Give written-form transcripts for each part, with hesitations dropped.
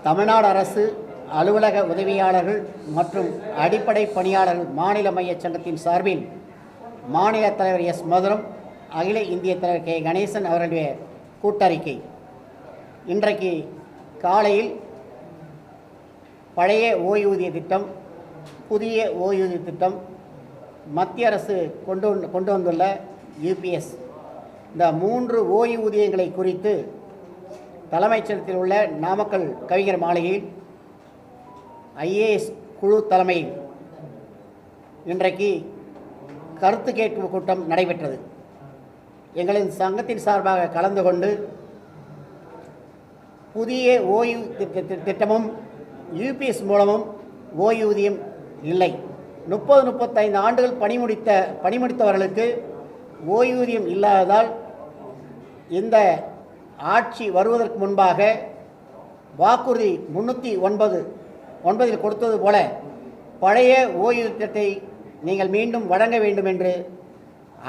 தமிழ்நாடு அரசு அலுவலக உதவியாளர்கள் மற்றும் அடிப்படை பணியாளர்கள் மாநில மையச் சங்கத்தின் சார்பில் மாநில தலைவர் எஸ் மதுரம், அகில இந்திய தலைவர் கே கணேசன் அவர்களுடைய கூட்டறிக்கை. இன்றைக்கு காலையில் பழைய ஓய்வூதிய திட்டம், புதிய ஓய்வூதிய திட்டம், மத்திய அரசு கொண்டு வந்துள்ள யூபிஎஸ், இந்த 3 ஓய்வூதியங்களை குறித்து தலைமைச் செயலகத்தில் உள்ள நாமக்கல் கவிஞர் மாளிகையில் ஐஏஎஸ் குழு தலைமையில் இன்றைக்கு கருத்து கேட்பு கூட்டம் நடைபெற்றது. எங்களின் சங்கத்தின் சார்பாக கலந்து கொண்டு புதிய ஓய்வு திட்டமும் யூபிஎஸ் மூலமும் ஓய்வூதியம் இல்லை, 30-35 ஆண்டுகள் பணிமுடித்தவர்களுக்கு ஓய்வூதியம் இல்லாததால் இந்த ஆட்சி வருவதற்கு முன்பாக வாக்குறுதி 309 கொடுத்தது போல பழைய ஓய்வூதிய திட்டத்தை நீங்கள் மீண்டும் வழங்க வேண்டும் என்று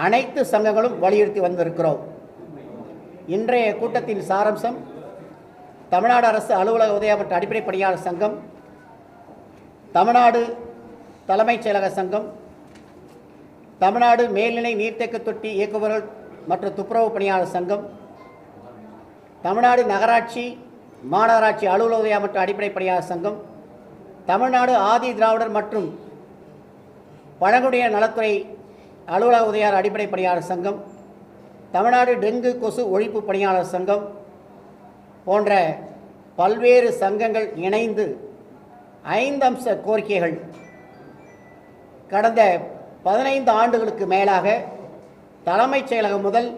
அனைத்து சங்கங்களும் வலியுறுத்தி வந்திருக்கிறோம். இன்றைய கூட்டத்தின் சாராம்சம்: தமிழ்நாடு அரசு அலுவலக உதவி மற்றும் அடிப்படை பணியாளர் சங்கம், தமிழ்நாடு தலைமைச் செயலக சங்கம், தமிழ்நாடு மேல்நிலை நீர்த்தேக்க தொட்டி இயக்குபவர்கள் மற்றும் துப்புரவு பணியாளர் சங்கம், தமிழ்நாடு நகராட்சி மாநகராட்சி அலுவலக உதவி மற்றும் அடிப்படை பணியாளர் சங்கம், தமிழ்நாடு ஆதி திராவிடர் மற்றும் பழங்குடிய நலத்துறை அலுவலக உதவியாளர் அடிப்படை பணியாளர் சங்கம், தமிழ்நாடு டெங்கு கொசு ஒழிப்பு பணியாளர் சங்கம் போன்ற பல்வேறு சங்கங்கள் இணைந்து 5 அம்ச கோரிக்கைகள் கடந்த 15 ஆண்டுகளுக்கு மேலாக தலைமைச் செயலகம் முதல்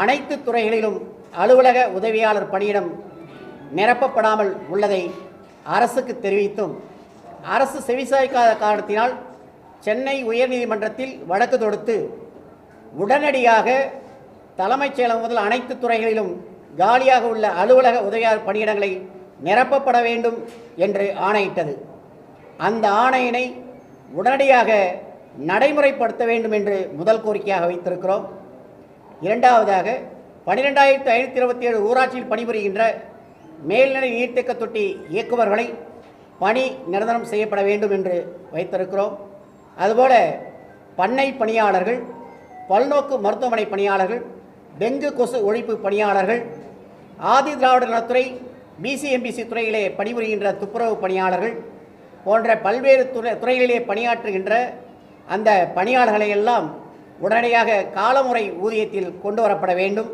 அனைத்து துறைகளிலும் அலுவலக உதவியாளர் பணியிடம் நிரப்பப்படாமல் உள்ளதை அரசுக்கு தெரிவித்தும் அரசு செவிசாய்க்காத காரணத்தினால் சென்னை உயர்நீதிமன்றத்தில் வழக்கு தொடுத்து உடனடியாக தலைமைச் செயலகம் முதல் அனைத்து துறைகளிலும் காலியாக உள்ள அலுவலக உதவியாளர் பணியிடங்களை நிரப்பப்பட வேண்டும் என்று ஆணையிட்டது. அந்த ஆணையினை உடனடியாக நடைமுறைப்படுத்த வேண்டும் என்று முதல் கோரிக்கையாக வைத்திருக்கிறோம். இரண்டாவதாக 12,527 ஊராட்சியில் பணிபுரிகின்ற மேல்நிலை நீர்த்தேக்க தொட்டி இயக்குபவர்களை பணி நிரந்தரம் செய்யப்பட வேண்டும் என்று வைத்திருக்கிறோம். அதுபோல பண்ணை பணியாளர்கள், பல்நோக்கு மருத்துவமனை பணியாளர்கள், டெங்கு கொசு ஒழிப்பு பணியாளர்கள், ஆதி திராவிடர் நலத்துறை பிசிஎம்பிசி துறையிலே பணிபுரிகின்ற துப்புரவு பணியாளர்கள் போன்ற பல்வேறு துறைகளிலே பணியாற்றுகின்ற அந்த பணியாளர்களை எல்லாம் உடனடியாக காலமுறை ஊதியத்தில் கொண்டு வரப்பட வேண்டும்.